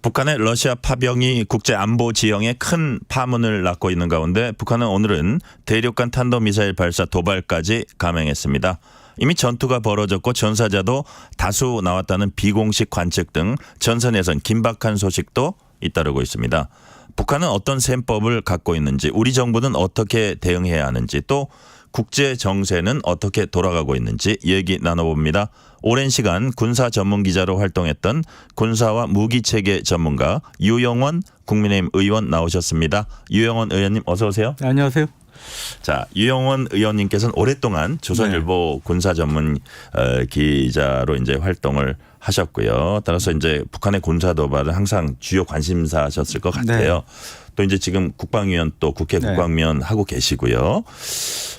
북한의 러시아 파병이 국제 안보 지형에 큰 파문을 낳고 있는 가운데 북한은 오늘은 대륙간 탄도미사일 발사 도발까지 감행했습니다. 이미 전투가 벌어졌고 전사자도 다수 나왔다는 비공식 관측 등 전선에선 긴박한 소식도 잇따르고 있습니다. 북한은 어떤 셈법을 갖고 있는지, 우리 정부는 어떻게 대응해야 하는지, 또 국제 정세는 어떻게 돌아가고 있는지 얘기 나눠봅니다. 오랜 시간 군사 전문 기자로 활동했던 군사와 무기체계 전문가 유영원 국민의힘 의원 나오셨습니다. 유영원 의원님 어서 오세요. 네, 안녕하세요. 자, 유영원 의원님께서는 오랫동안 조선일보 군사 전문 기자로 이제 활동을 하셨고요. 따라서 이제 북한의 군사 도발은 항상 주요 관심사셨을 것 같아요. 또 이제 지금 국방위원 또 국회 국방위원 하고 계시고요.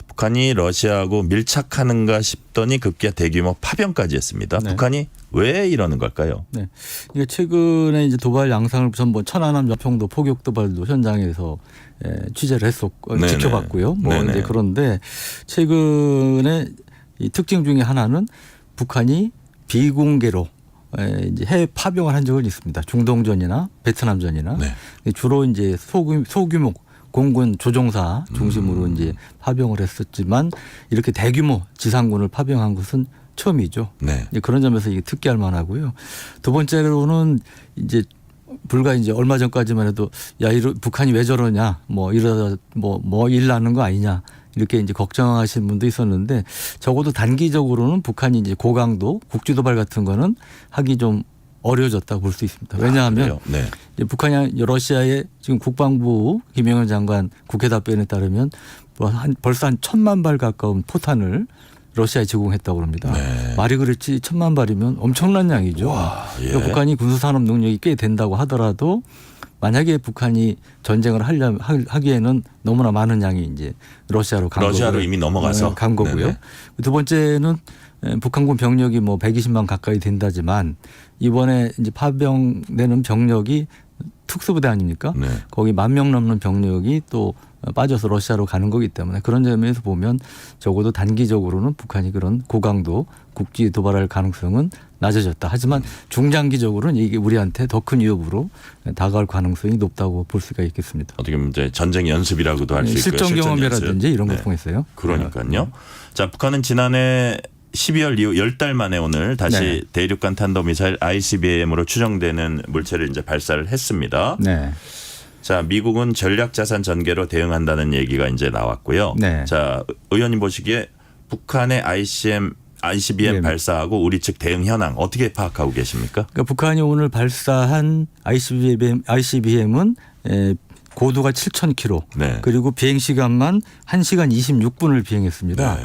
북한이 러시아하고 밀착하는가 싶더니 급기야 대규모 파병까지 했습니다. 북한이 왜 이러는 걸까요? 네, 이게 최근에 이제 도발 양상을 전부 천안함 연평도 포격 도발도 현장에서 취재를 했었고 지켜봤고요. 이제 그런데 최근에 이 특징 중에 하나는 북한이 비공개로 이제 해외 파병을 한 적은 있습니다. 중동전이나 베트남전이나 주로 이제 소규모 공군 조종사 중심으로 이제 파병을 했었지만 이렇게 대규모 지상군을 파병한 것은 처음이죠. 이제 그런 점에서 이게 특기할 만하고요. 두 번째로는 이제 불과 이제 얼마 전까지만 해도 야, 북한이 왜 저러냐, 이러다 일 나는 거 아니냐, 이렇게 이제 걱정하시는 분도 있었는데 적어도 단기적으로는 북한이 이제 고강도 국지도발 같은 거는 하기 좀 어려워졌다고 볼 수 있습니다. 왜냐하면 이제 북한이 러시아의 지금 국방부 김영현 장관 국회 답변에 따르면 벌써 한 1,000만 발 가까운 포탄을 러시아에 제공했다고 합니다. 말이 그렇지 1,000만 발이면 엄청난 양이죠. 와, 그러니까 북한이 군수산업 능력이 꽤 된다고 하더라도 만약에 북한이 전쟁을 하기에는 너무나 많은 양이 이제 러시아로 이미 넘어가서 간 거고요. 두 번째는 북한군 병력이 120만 가까이 된다지만 이번에 이제 파병되는 병력이 특수부대 아닙니까? 거기 10,000명 넘는 병력이 또 빠져서 러시아로 가는 거기 때문에 그런 점에서 보면 적어도 단기적으로는 북한이 그런 고강도 국지 도발할 가능성은 낮아졌다. 하지만 중장기적으로는 이게 우리한테 더 큰 위협으로 다가올 가능성이 높다고 볼 수가 있겠습니다. 어떻게 보면 이제 전쟁 연습이라고도 할 수 있고요. 실전 경험이라든지 이런 걸 통해서요. 그러니까요. 자, 북한은 지난해 12월 이후 10달 만에 오늘 다시 대륙간 탄도미사일 ICBM으로 추정되는 물체를 이제 발사를 했습니다. 자, 미국은 전략자산 전개로 대응한다는 얘기가 이제 나왔고요. 자, 의원님 보시기에 북한의 ICBM 발사하고 우리 측 대응 현황 어떻게 파악하고 계십니까? 그러니까 북한이 오늘 발사한 ICBM은 고도가 7,000km 그리고 비행 시간만 1시간 26분을 비행했습니다.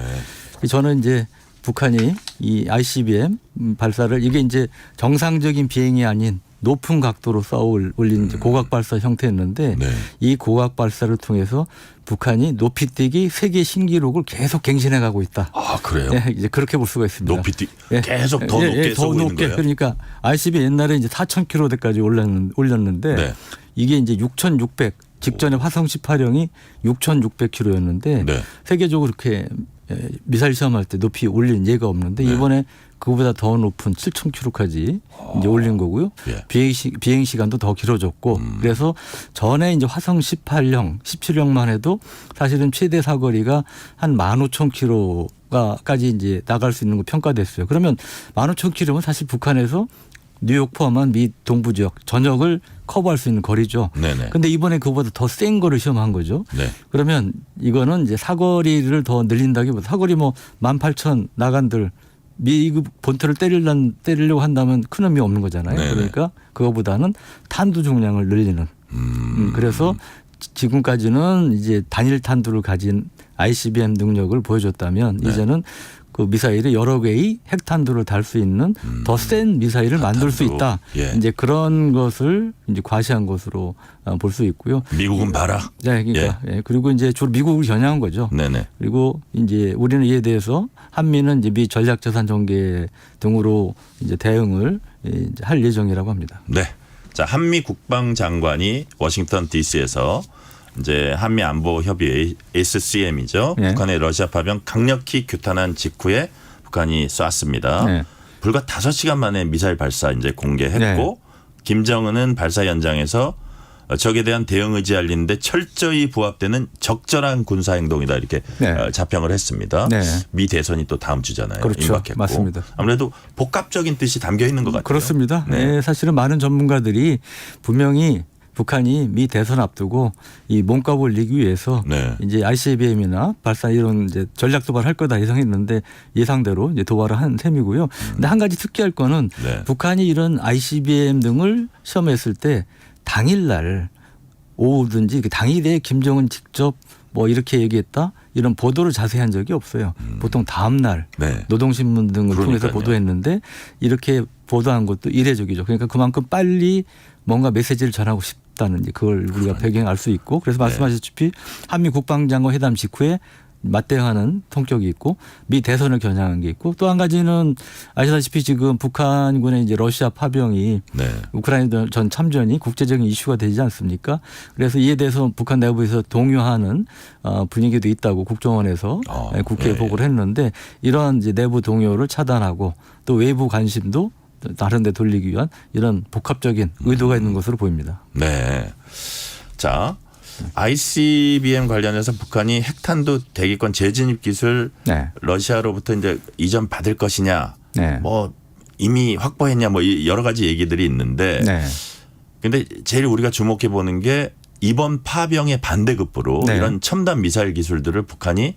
저는 이제 북한이 이 ICBM 발사를 이게 이제 정상적인 비행이 아닌 높은 각도로 쏘아 올린 고각 발사 형태였는데 이 고각 발사를 통해서 북한이 높이뛰기 세계 신기록을 계속 갱신해 가고 있다. 아, 그래요? 이제 그렇게 볼 수가 있습니다. 높이뛰기 계속 더 높게 쏘고 있는 거예요? 그러니까 ICBM 옛날에 이제 4,000km대까지 올렸는데 이게 이제 6,600 직전에 화성 18형이 6,600km였는데 세계적으로 그렇게 미사일 시험할 때 높이 올린 예가 없는데 이번에 그거보다 더 높은 7,000km까지 이제 올린 거고요. 비행 시간도 더 길어졌고 그래서 전에 이제 화성 18형, 17형만 해도 사실은 최대 사거리가 한 15,000km까지 이제 나갈 수 있는 거 평가됐어요. 그러면 15,000km면 사실 북한에서 뉴욕 포함한 미 동부 지역 전역을 커버할 수 있는 거리죠. 그런데 이번에 그거보다 더 센 거를 시험한 거죠. 그러면 이거는 이제 사거리를 더 늘린다기보다 사거리 18,000 나간들 미국 본토를 때리려고 한다면 큰 의미 없는 거잖아요. 그러니까 그거보다는 탄두 중량을 늘리는. 그래서 지금까지는 이제 단일 탄두를 가진 ICBM 능력을 보여줬다면 이제는 그 미사일이 여러 개의 핵탄두를 달 수 있는 더 센 미사일을 만들 수 있다. 이제 그런 것을 이제 과시한 것으로 볼 수 있고요. 미국은 봐라. 그러니까 그리고 이제 주로 미국을 겨냥한 거죠. 그리고 이제 우리는 이에 대해서 한미는 이제 미 전략자산 전개 등으로 이제 대응을 이제 할 예정이라고 합니다. 자, 한미 국방장관이 워싱턴 DC에서 이제 한미 안보 협의회 SCM이죠. 북한의 러시아 파병 강력히 규탄한 직후에 북한이 쐈습니다. 불과 5시간 만에 미사일 발사 이제 공개했고 김정은은 발사 현장에서 적에 대한 대응 의지 알리는데 철저히 부합되는 적절한 군사 행동이다 이렇게 네. 자평을 했습니다. 네. 미 대선이 또 다음 주잖아요. 그렇죠. 임박했고. 맞습니다. 아무래도 복합적인 뜻이 담겨 있는 것 같아요. 그렇습니다. 네. 네. 사실은 많은 전문가들이 분명히 북한이 미 대선 앞두고 이 몸값을 올리기 위해서 네. 이제 ICBM이나 발사 이런 이제 전략 도발할 거다 예상했는데 예상대로 이제 도발을 한 셈이고요. 근데 한 가지 특이할 거는 네. 북한이 이런 ICBM 등을 시험했을 때 당일날 오후든지 당일에 김정은 직접 뭐 이렇게 얘기했다 이런 보도를 자세히 한 적이 없어요. 보통 다음 날 네. 노동신문 등을 통해서 그러니까요. 보도했는데 이렇게 보도한 것도 이례적이죠. 그러니까 그만큼 빨리 뭔가 메시지를 전하고 싶다는 이제 그걸 우리가 배경에 알 수 있고 그래서 말씀하셨다시피 한미 국방장관 회담 직후에 맞대응하는 성격이 있고 미 대선을 겨냥한 게 있고 또 한 가지는 아시다시피 지금 북한군의 이제 러시아 파병이 네. 우크라이나 전 참전이 국제적인 이슈가 되지 않습니까? 그래서 이에 대해서 북한 내부에서 동요하는 분위기도 있다고 국정원에서 국회에 보고를 했는데 이러한 이제 내부 동요를 차단하고 또 외부 관심도 다른 데 돌리기 위한 이런 복합적인 의도가 있는 것으로 보입니다. 네. 자, ICBM 관련해서 북한이 핵탄두 대기권 재진입 기술 네. 러시아로부터 이제 이전 받을 것이냐, 네. 뭐 이미 확보했냐, 뭐 여러 가지 얘기들이 있는데, 네. 근데 제일 우리가 주목해 보는 게 이번 파병의 반대급부로 네. 이런 첨단 미사일 기술들을 북한이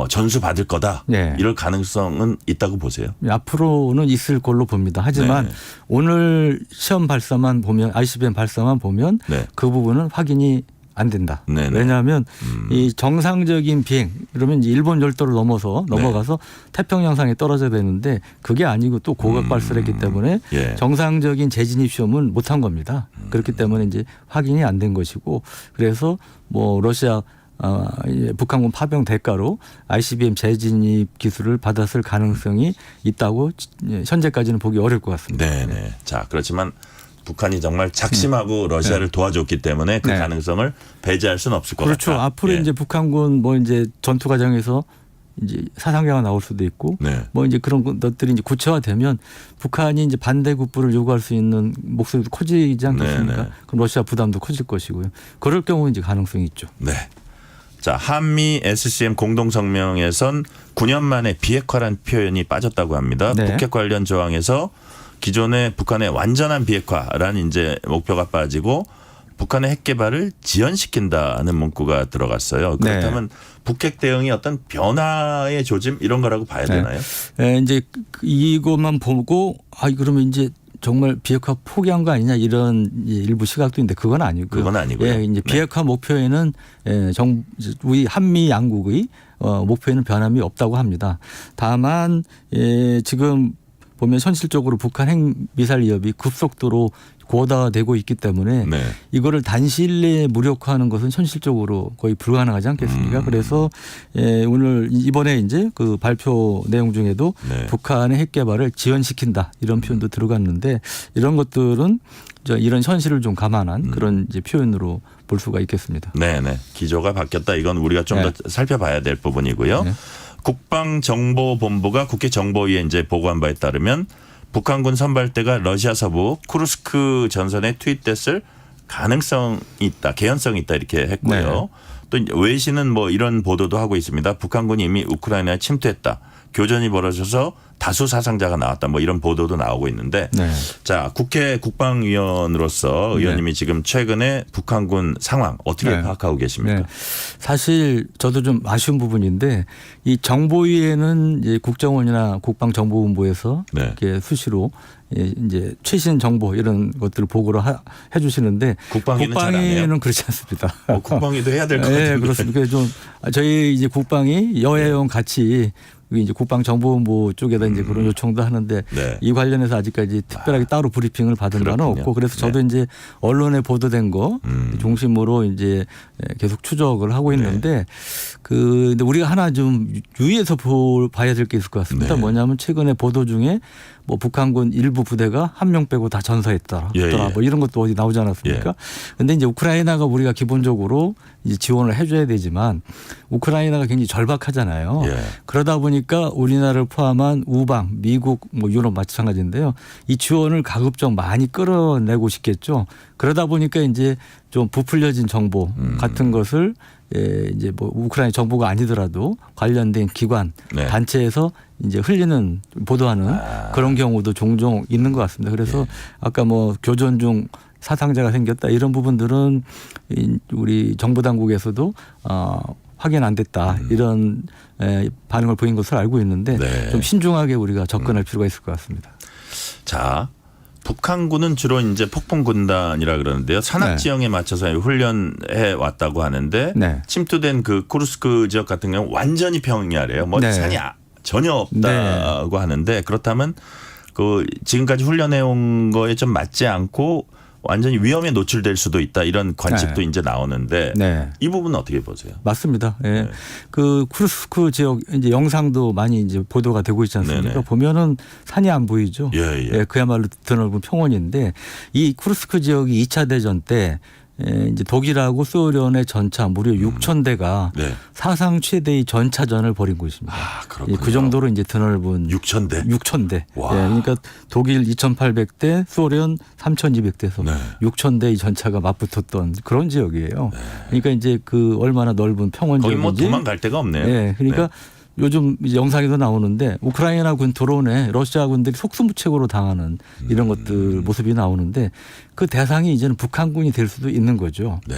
전수 받을 거다. 네. 이럴 가능성은 있다고 보세요. 앞으로는 있을 걸로 봅니다. 하지만 네. 오늘 시험 발사만 보면 ICBM 발사만 보면 네. 그 부분은 확인이 안 된다. 네네. 왜냐하면 이 정상적인 비행 이러면 이제 일본 열도를 넘어가서 태평양상에 떨어져야 되는데 그게 아니고 또 고각 발사를 했기 때문에 예. 정상적인 재진입 시험은 못한 겁니다. 그렇기 때문에 이제 확인이 안 된 것이고 그래서 뭐 러시아 북한군 파병 대가로 ICBM 재진입 기술을 받았을 가능성이 있다고 현재까지는 보기 어려울 것 같습니다. 네네. 자, 그렇지만 북한이 정말 작심하고 러시아를 도와줬기 때문에 그 네. 가능성을 배제할 수는 없을 것 그렇죠. 같다. 앞으로 예. 이제 북한군 뭐 이제 전투 과정에서 이제 사상자가 나올 수도 있고 네. 뭐 이제 그런 것들이 이제 구체화되면 북한이 이제 반대급부를 요구할 수 있는 목소리도 커지지 않겠습니까? 네네. 그럼 러시아 부담도 커질 것이고요. 그럴 경우 이제 가능성이 있죠. 네. 자, 한미 SCM 공동성명에선 9년 만에 비핵화란 표현이 빠졌다고 합니다. 네. 북핵 관련 조항에서 기존의 북한의 완전한 비핵화라는 이제 목표가 빠지고 북한의 핵 개발을 지연시킨다는 문구가 들어갔어요. 그렇다면 북핵 대응이 어떤 변화의 조짐 이런 거라고 봐야 되나요? 네, 이제 이것만 보고 그러면 이제 정말 비핵화 포기한 거 아니냐 이런 일부 시각도 있는데 그건 아니고요. 그건 아니고요. 예, 이제 비핵화 목표에는 우리 한미 양국의 목표에는 변함이 없다고 합니다. 다만 지금 보면 현실적으로 북한 핵 미사일 위협이 급속도로 고도화되고 있기 때문에 네. 이거를 단시일 내에 무력화하는 것은 현실적으로 거의 불가능하지 않겠습니까? 그래서 오늘 이번에 이제 그 발표 내용 중에도 네. 북한의 핵 개발을 지연시킨다 이런 표현도 들어갔는데 이런 것들은 이런 현실을 좀 감안한 그런 이제 표현으로 볼 수가 있겠습니다. 네네. 기조가 바뀌었다. 이건 우리가 좀 더 살펴봐야 될 부분이고요. 네. 국방정보본부가 국회 정보위에 이제 보고한 바에 따르면 북한군 선발대가 러시아 서부 쿠르스크 전선에 투입됐을 가능성이 있다, 개연성이 있다 이렇게 했고요. 또 외신은 뭐 이런 보도도 하고 있습니다. 북한군이 이미 우크라이나에 침투했다. 교전이 벌어져서 다수 사상자가 나왔다. 뭐 이런 보도도 나오고 있는데 자, 국회 국방위원으로서 의원님이 지금 최근에 북한군 상황 어떻게 파악하고 계십니까? 네. 사실 저도 좀 아쉬운 부분인데 이 정보위에는 이제 국정원이나 국방정보본부에서 이렇게 수시로 이제 최신 정보 이런 것들을 보고를 해 주시는데 국방위는 그렇지 않습니다. 국방위도 해야 될 것 같아요. 네, 그렇습니다. 좀 저희 이제 국방이 여야용 같이 이제 국방정보본부 쪽에다 이제 그런 요청도 하는데 이 관련해서 아직까지 특별하게 따로 브리핑을 받은 바는 없고 그래서 저도 이제 언론에 보도된 거 중심으로 이제 계속 추적을 하고 있는데 근데 우리가 하나 좀 유의해서 봐야 될 게 있을 것 같습니다. 뭐냐면 최근에 보도 중에 뭐 북한군 일부 부대가 한 명 빼고 다 전사했다. 예, 예. 뭐 이런 것도 어디 나오지 않았습니까? 그런데 이제 우크라이나가 우리가 기본적으로 이제 지원을 해줘야 되지만 우크라이나가 굉장히 절박하잖아요. 예. 그러다 보니까 우리나라를 포함한 우방, 미국, 뭐 유럽 마찬가지인데요. 이 지원을 가급적 많이 끌어내고 싶겠죠. 그러다 보니까 이제 좀 부풀려진 정보 같은 것을 이제 뭐 우크라이나 정부가 아니더라도 관련된 기관, 네. 단체에서 이제 흘리는 보도하는 그런 경우도 종종 있는 것 같습니다. 그래서 아까 뭐 교전 중 사상자가 생겼다 이런 부분들은 우리 정부 당국에서도 확인 안 됐다 이런 반응을 보인 것으로 알고 있는데 네. 좀 신중하게 우리가 접근할 필요가 있을 것 같습니다. 자, 북한군은 주로 이제 폭풍군단이라 그러는데요. 산악 네. 지형에 맞춰서 훈련해 왔다고 하는데 네. 침투된 그 쿠르스크 지역 같은 경우는 완전히 평야래요. 뭐 네. 산이 전혀 없다고 하는데 그렇다면 그 지금까지 훈련해 온 거에 좀 맞지 않고 완전히 위험에 노출될 수도 있다 이런 관측도 네. 이제 나오는데 네. 이 부분은 어떻게 보세요? 맞습니다. 예. 네. 그 쿠르스크 지역 이제 영상도 많이 이제 보도가 되고 있지 않습니까? 네네. 보면은 산이 안 보이죠. 예, 예. 예, 그야말로 드넓은 평원인데 이 쿠르스크 지역이 2차 대전 때 이제 독일하고 소련의 전차 무려 6,000대가 네. 사상 최대의 전차전을 벌인 곳입니다. 그렇군요. 그 정도로 이제 드넓은 6,000대. 6,000대. 와. 예, 그러니까 독일 2,800대, 소련 3,200대에서 네. 6,000대의 전차가 맞붙었던 그런 지역이에요. 그러니까 이제 그 얼마나 넓은 평원 거기 지역인지. 뭐 도망갈 데가 없네요. 예, 그러니까 요즘 이제 영상에도 나오는데 우크라이나 군 드론에 러시아 군들이 속수무책으로 당하는 이런 것들 모습이 나오는데 그 대상이 이제는 북한군이 될 수도 있는 거죠. 네.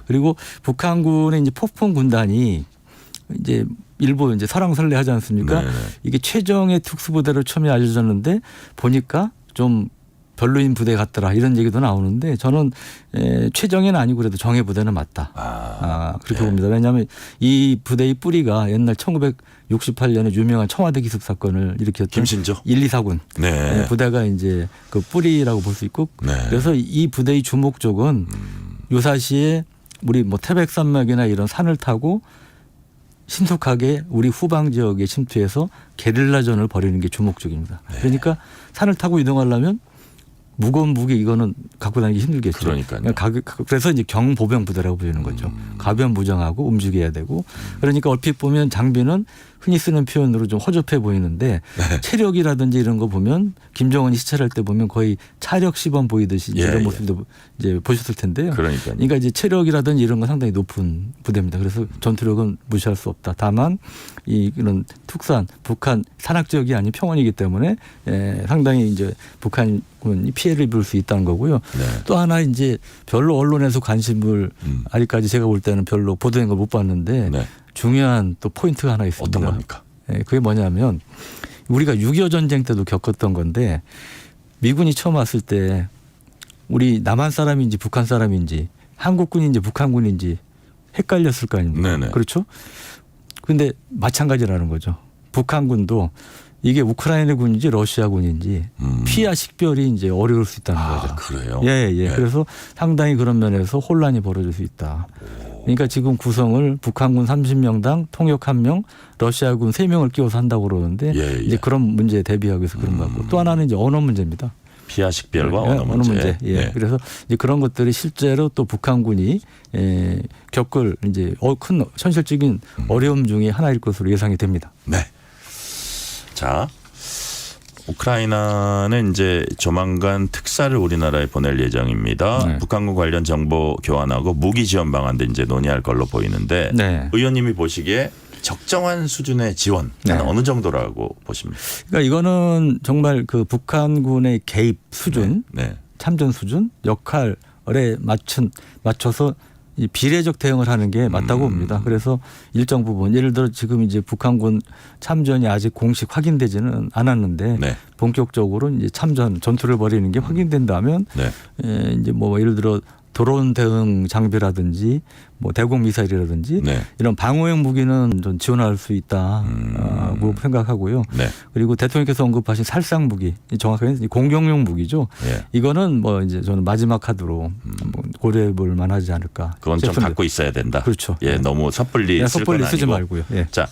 그리고 북한군의 이제 폭풍 군단이 이제 일부 이제 설왕설래 하지 않습니까? 네네. 이게 최정예 특수부대로 처음에 알려졌는데 보니까 좀 별로인 부대 같더라 이런 얘기도 나오는데 저는 최정예는 아니고 그래도 정예 부대는 맞다. 그렇게 봅니다. 왜냐하면 이 부대의 뿌리가 옛날 1968년에 유명한 청와대 기습 사건을 일으켰던 김신조 1, 2사군 네. 부대가 이제 그 뿌리라고 볼 수 있고 네. 그래서 이 부대의 주목적은 유사시에 우리 뭐 태백산맥이나 이런 산을 타고 신속하게 우리 후방 지역에 침투해서 게릴라전을 벌이는 게 주목적입니다. 그러니까 산을 타고 이동하려면 무거운 무기 이거는 갖고 다니기 힘들겠죠. 그러니까요. 그래서 이제 경보병 부대라고 부르는 거죠. 가변 무장하고 움직여야 되고 그러니까 얼핏 보면 장비는 흔히 쓰는 표현으로 좀 허접해 보이는데 체력이라든지 이런 거 보면 김정은이 시찰할 때 보면 거의 차력 시범 보이듯이 이런 모습도 이제 보셨을 텐데요. 그러니까 이제 체력이라든지 이런 건 상당히 높은 부대입니다. 그래서 전투력은 무시할 수 없다. 다만 이런 특수한 북한 산악 지역이 아닌 평원이기 때문에 상당히 이제 북한군이 피해를 입을 수 있다는 거고요. 또 하나 이제 별로 언론에서 관심을 아직까지 제가 볼 때는 별로 보도된 걸 못 봤는데 중요한 또 포인트가 하나 있습니다. 어떤 겁니까? 그게 뭐냐면 우리가 6.25 전쟁 때도 겪었던 건데 미군이 처음 왔을 때 우리 남한 사람인지 북한 사람인지 한국군인지 북한군인지 헷갈렸을 거 아닙니까? 네네. 그렇죠? 근데 마찬가지라는 거죠. 북한군도 이게 우크라이나 군인지 러시아 군인지 피하 식별이 이제 어려울 수 있다는 거죠. 그래요? 예. 그래서 상당히 그런 면에서 혼란이 벌어질 수 있다. 그러니까 지금 구성을 북한군 30명당 통역 1명, 러시아군 3명을 끼워서 한다고 그러는데 이제 그런 문제에 대비하기 위해서 그런 거 같고 또 하나는 이제 언어 문제입니다. 피하 식별과 언어 문제. 예. 그래서 이제 그런 것들이 실제로 또 북한군이 겪을 이제 큰 현실적인 어려움 중에 하나일 것으로 예상이 됩니다. 네. 자, 우크라이나는 이제 조만간 특사를 우리나라에 보낼 예정입니다. 북한군 관련 정보 교환하고 무기 지원 방안도 이제 논의할 걸로 보이는데 의원님이 보시기에 적정한 수준의 지원 어느 정도라고 보십니까? 그러니까 이거는 정말 그 북한군의 개입 수준, 참전 수준, 역할에 맞춰서 이 비례적 대응을 하는 게 맞다고 봅니다. 그래서 일정 부분 예를 들어 지금 이제 북한군 참전이 아직 공식 확인되지는 않았는데 본격적으로 이제 참전 전투를 벌이는 게 확인된다면 이제 뭐 예를 들어 드론 대응 장비라든지 뭐 대공 미사일이라든지 이런 방어용 무기는 좀 지원할 수 있다고 생각하고요. 그리고 대통령께서 언급하신 살상 무기, 정확하게 공격용 무기죠. 이거는 뭐 이제 저는 마지막 카드로 한번 고려해볼 만하지 않을까. 그건 좀 갖고 있어야 된다. 그렇죠. 너무 섣불리 쓸 건 아니고. 쓰지 말고요. 자,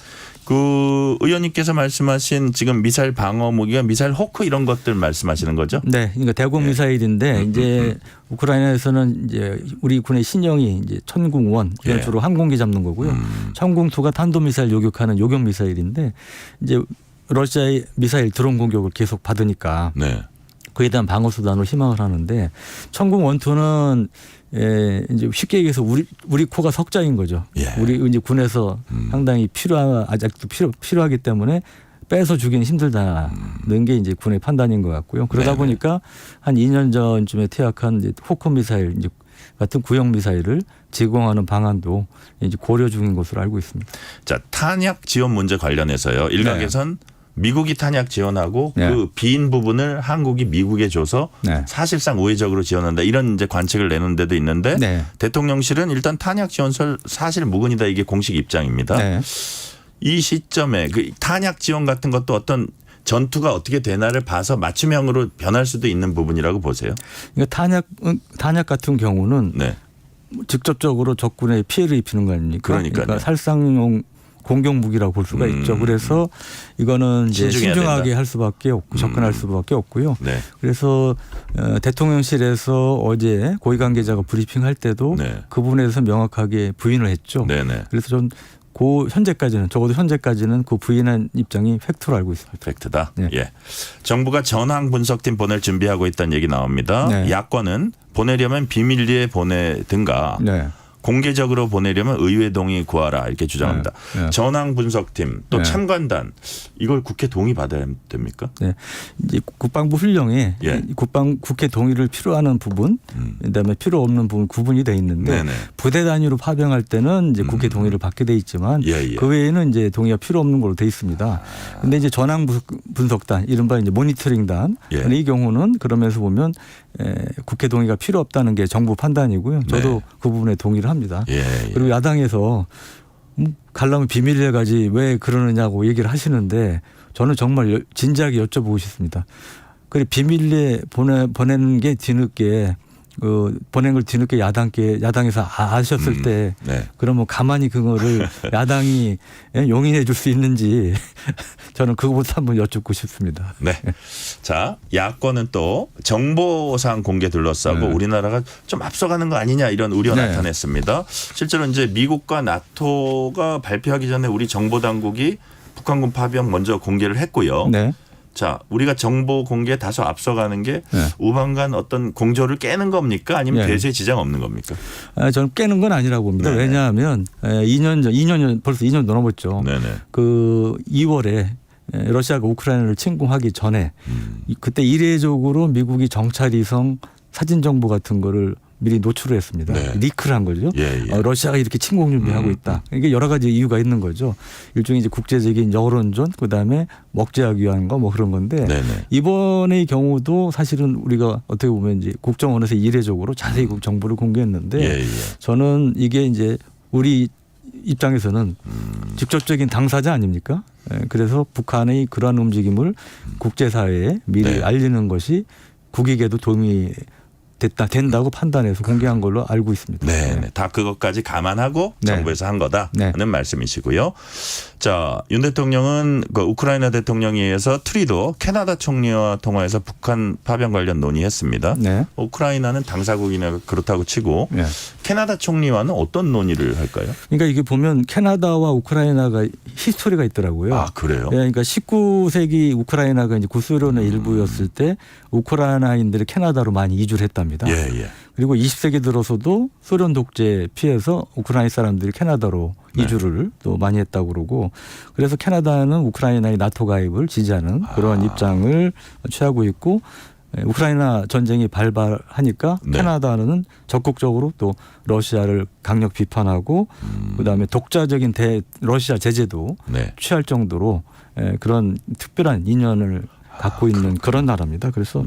그 의원님께서 말씀하신 지금 미사일 방어 무기가 미사일 호크 이런 것들 말씀하시는 거죠? 네, 그러니까 대공 미사일인데 이제 우크라이나에서는 이제 우리 군의 신형이 이제 천궁-1 이건 주로 항공기 잡는 거고요. 천궁-2가 탄도미사일 요격하는 요격 미사일인데 이제 러시아의 미사일 드론 공격을 계속 받으니까 그에 대한 방어 수단으로 희망을 하는데 천궁-1, 2는 이제 쉽게 얘기해서 우리 코가 석자인 거죠. 우리 이제 군에서 상당히 아직도 필요하기 때문에 빼서 주기는 힘들다는 게 이제 군의 판단인 것 같고요. 그러다 보니까 한 2년 전쯤에 퇴역한 이제 호크 미사일 이제 같은 구형 미사일을 제공하는 방안도 이제 고려 중인 것으로 알고 있습니다. 자, 탄약 지원 문제 관련해서요. 일각에선 미국이 탄약 지원하고 그 빈 부분을 한국이 미국에 줘서 사실상 우회적으로 지원한다 이런 이제 관측을 내는 데도 있는데 대통령실은 일단 탄약 지원설 사실 무근이다 이게 공식 입장입니다. 이 시점에 그 탄약 지원 같은 것도 어떤 전투가 어떻게 되나를 봐서 맞춤형으로 변할 수도 있는 부분이라고 보세요. 그러니까 탄약 같은 경우는 직접적으로 적군에 피해를 입히는 거 아닙니까? 그러니까 살상용 공격 무기라고 볼 수가 있죠. 그래서 이거는 이제 신중하게 할 수밖에 없고 접근할 수밖에 없고요. 그래서 대통령실에서 어제 고위 관계자가 브리핑할 때도 그 부분에 대해서 명확하게 부인을 했죠. 그래서 전 현재까지는 적어도 현재까지는 그 부인한 입장이 팩트로 알고 있습니다. 팩트다. 예. 정부가 전황 분석팀 보낼 준비하고 있다는 얘기 나옵니다. 야권은 보내려면 비밀리에 보내든가 공개적으로 보내려면 의회 동의 구하라 이렇게 주장합니다. 전황 분석팀 또 참관단 이걸 국회 동의 받아야 됩니까? 이제 국방부 훈령에 국회 동의를 필요하는 부분, 그다음에 필요 없는 부분 구분이 돼 있는데 부대 단위로 파병할 때는 이제 국회 동의를 받게 돼 있지만 그 외에는 이제 동의가 필요 없는 걸로 돼 있습니다. 그런데 이제 전황 분석단, 이른바 이제 모니터링단 이 경우는 그러면서 보면 국회 동의가 필요 없다는 게 정부 판단이고요. 저도 그 부분에 동의를 합니다. 그리고 야당에서 가려면 비밀리에 가지 왜 그러느냐고 얘기를 하시는데 저는 정말 진지하게 여쭤보고 싶습니다. 그래 비밀리에 보내는 게 뒤늦게 보낸 걸 뒤늦게 야당에서 아셨을 때 그러면 가만히 그거를 야당이 용인해 줄 수 있는지 저는 그것부터 한번 여쭙고 싶습니다. 자, 야권은 또 정보상 공개 둘러싸고 우리나라가 좀 앞서가는 거 아니냐 이런 우려 나타냈습니다. 실제로 이제 미국과 나토가 발표하기 전에 우리 정보 당국이 북한군 파병 먼저 공개를 했고요. 자, 우리가 정보 공개에 다소 앞서가는 게 우방 간 어떤 공조를 깨는 겁니까? 아니면 대세에 지장 없는 겁니까? 저는 깨는 건 아니라고 봅니다. 왜냐하면 2년 전 벌써 2년 넘었죠. 그 2월에 러시아가 우크라이나를 침공하기 전에 그때 이례적으로 미국이 정찰위성 사진 정보 같은 거를 미리 노출을 했습니다. 리크를 한 거죠. 러시아가 이렇게 침공 준비하고 있다. 이게 여러 가지 이유가 있는 거죠. 일종의 이제 국제적인 여론전, 그다음에 먹튀하기 위한 거 뭐 그런 건데 이번의 경우도 사실은 우리가 어떻게 보면 이제 국정원에서 이례적으로 자세히 정보를 공개했는데 저는 이게 이제 우리 입장에서는 직접적인 당사자 아닙니까? 그래서 북한의 그러한 움직임을 국제사회에 미리 알리는 것이 국익에도 도움이 된다고 판단해서 공개한 걸로 알고 있습니다. 다 그것까지 감안하고 정부에서 한 거다는 말씀이시고요. 자, 윤 대통령은 그 우크라이나 대통령에 의해서 트리도 캐나다 총리와 통화해서 북한 파병 관련 논의했습니다. 우크라이나는 당사국이나 그렇다고 치고 캐나다 총리와는 어떤 논의를 할까요? 그러니까 이게 보면 캐나다와 우크라이나가 히스토리가 있더라고요. 아, 그래요? 그러니까 19세기 우크라이나가 이제 구소련의 일부였을 때 우크라이나인들이 캐나다로 많이 이주를 했답니다. 그리고 20세기 들어서도 소련 독재 피해서 우크라이나 사람들이 캐나다로 이주를 또 많이 했다고 그러고 그래서 캐나다는 우크라이나의 나토 가입을 지지하는 그런 입장을 취하고 있고 우크라이나 전쟁이 발발하니까 캐나다는 적극적으로 또 러시아를 강력 비판하고 그다음에 독자적인 러시아 제재도 취할 정도로 그런 특별한 인연을 갖고 있는 그런 나라입니다. 그래서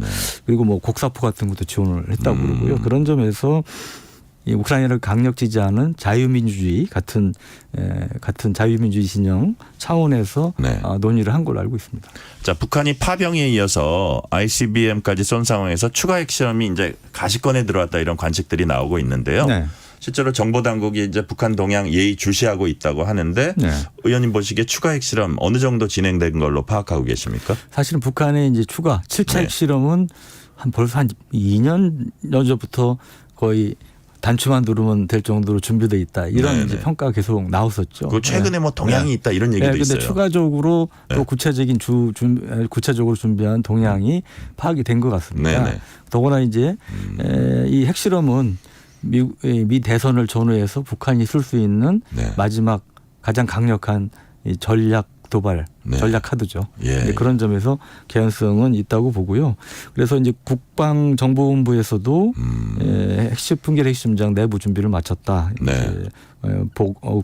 그리고 뭐 곡사포 같은 것도 지원을 했다고 그러고요. 그런 점에서 이 우크라이나를 강력 지지하는 자유민주주의 같은 자유민주주의 진영 차원에서 논의를 한 걸로 알고 있습니다. 자, 북한이 파병에 이어서 ICBM까지 쏜 상황에서 추가 핵실험이 이제 가시권에 들어왔다 이런 관측들이 나오고 있는데요. 실제로 정보 당국이 이제 북한 동향 예의주시하고 있다고 하는데 네. 의원님 보시기에 추가 핵실험 어느 정도 진행된 걸로 파악하고 계십니까? 사실은 북한의 이제 추가 7차 네. 핵실험은 벌써 한 2년 전부터 거의 단추만 누르면 될 정도로 준비돼 있다. 이런 네네. 이제 평가가 계속 나왔었죠. 그 최근에 뭐 동향이 있다 이런 얘기도 근데 있어요. 추가적으로 네. 또 구체적인 구체적으로 준비한 동향이 파악이 된 것 같습니다. 네네. 더구나 이제 이 핵실험은 미 대선을 전후해서 북한이 쓸 수 있는 네. 마지막 가장 강력한 이 전략 도발, 네. 전략 카드죠. 예, 네, 예. 그런 점에서 개연성은 있다고 보고요. 그래서 이제 국방정보본부에서도 핵심 풍계리 핵심장 내부 준비를 마쳤다. 네. 이제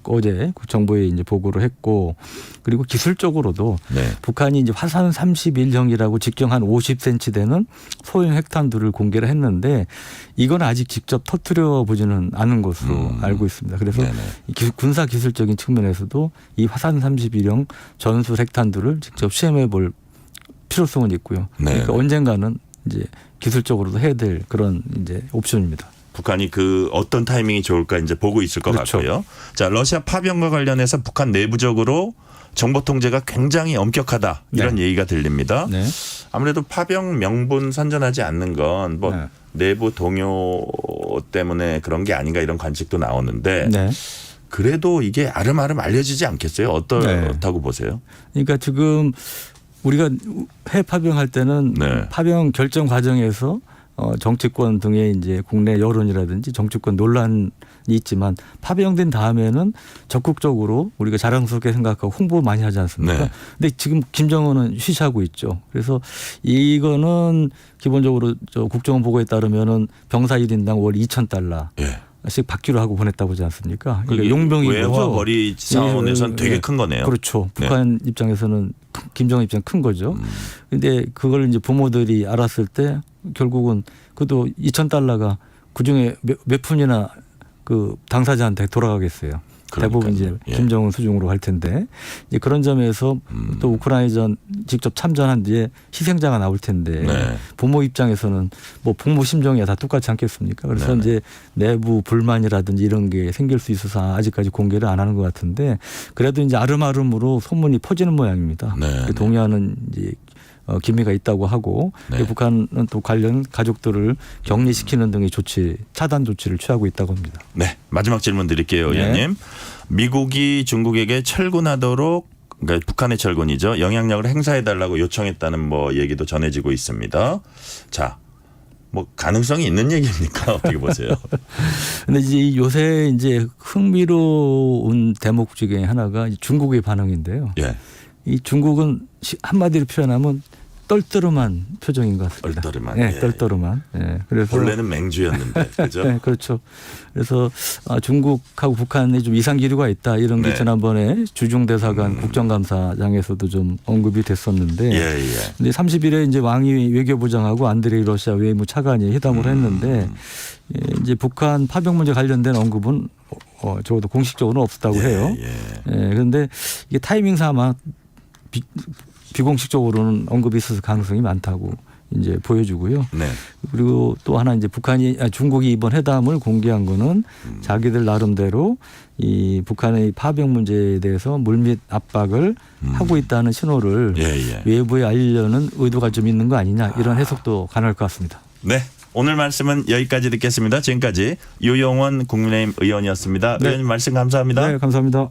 어제 정부에 이제 보고를 했고, 그리고 기술적으로도 네. 북한이 이제 화산 31형이라고 직경한 50cm 되는 소형 핵탄두를 공개를 했는데 이건 아직 직접 터뜨려 보지는 않은 것으로 알고 있습니다. 그래서 네네. 군사 기술적인 측면에서도 이 화산 31형 전술 핵탄두를 직접 시험해 볼 필요성은 있고요. 네. 그러니까 언젠가는 이제 기술적으로도 해야 될 그런 이제 옵션입니다. 북한이 그 어떤 타이밍이 좋을까 이제 보고 있을 것 그렇죠. 같고요. 자, 러시아 파병과 관련해서 북한 내부적으로 정보 통제가 굉장히 엄격하다 이런 네. 얘기가 들립니다. 네. 아무래도 파병 명분 선전하지 않는 건 뭐 네. 내부 동요 때문에 그런 게 아닌가 이런 관측도 나오는데 네. 그래도 이게 아름아름 알려지지 않겠어요? 어떻다고 보세요? 그러니까 지금 우리가 해외 파병할 때는 네. 파병 결정 과정에서 정치권 등의 이제 국내 여론이라든지 정치권 논란이 있지만 파병된 다음에는 적극적으로 우리가 자랑스럽게 생각하고 홍보 많이 하지 않습니까? 네. 근데 지금 김정은은 쉬쉬하고 있죠. 그래서 이거는 기본적으로 저 국정원 보고에 따르면은 병사 1인당 월 2,000달러. 예. 씩 받기로 하고 보냈다고 하지 않습니까? 그게 용병인 외화 거죠. 머리 차원에서는 되게 큰 거네요. 그렇죠. 네. 북한 입장에서는 김정은 입장 큰 거죠. 그런데 그걸 이제 부모들이 알았을 때 결국은 그것도 2,000달러가 그중에 몇 푼이나 그 당사자한테 돌아가겠어요. 대부분 이제 예. 김정은 수중으로 갈 텐데 이제 그런 점에서 또 우크라이나전 직접 참전한 뒤에 희생자가 나올 텐데 네. 부모 입장에서는 뭐 부모 심정이 다 똑같지 않겠습니까? 그래서 네네. 이제 내부 불만이라든지 이런 게 생길 수 있어서 아직까지 공개를 안 하는 것 같은데 그래도 이제 아름아름으로 소문이 퍼지는 모양입니다. 네, 네. 동의하는 이제 기미가 있다고 하고 네. 북한은 또 관련 가족들을 격리시키는 등의 조치, 차단 조치를 취하고 있다고 합니다. 네. 마지막 질문 드릴게요, 네. 의원님. 미국이 중국에게 철군하도록 그러니까 북한의 철군이죠. 영향력을 행사해달라고 요청했다는 뭐 얘기도 전해지고 있습니다. 자, 뭐 가능성이 있는 얘기입니까? 어떻게 보세요? 근데 이제 요새 이제 흥미로운 대목 중에 하나가 중국의 반응인데요. 예. 이 중국은 한마디로 표현하면 떨떠름한 표정인 것 같습니다. 떨떠름한. 네, 예. 떨떠름한. 네, 그래서 본래는 맹주였는데, 그죠? 네, 그렇죠. 그래서 중국하고 북한에 좀 이상 기류가 있다 이런 게 네. 지난번에 주중 대사관 국정감사장에서도 좀 언급이 됐었는데. 예, 예. 근데 30일에 이제 왕이 외교부장하고 안드레이 러시아 외무 차관이 회담을 했는데 이제 북한 파병 문제 관련된 언급은 적어도 공식적으로는 없었다고 해요. 예. 그런데 이게 타이밍상 아마 비공식적으로는 언급이 있어서 가능성이 많다고 이제 보여주고요. 네. 그리고 또 하나 이제 중국이 이번 회담을 공개한 거는 자기들 나름대로 이 북한의 파병 문제에 대해서 물밑 압박을 하고 있다는 신호를 예, 예. 외부에 알리려는 의도가 좀 있는 거 아니냐 이런 해석도 가능할 것 같습니다. 네. 오늘 말씀은 여기까지 듣겠습니다. 지금까지 유용원 국민의힘 의원이었습니다. 네. 의원님 말씀 감사합니다. 네, 감사합니다.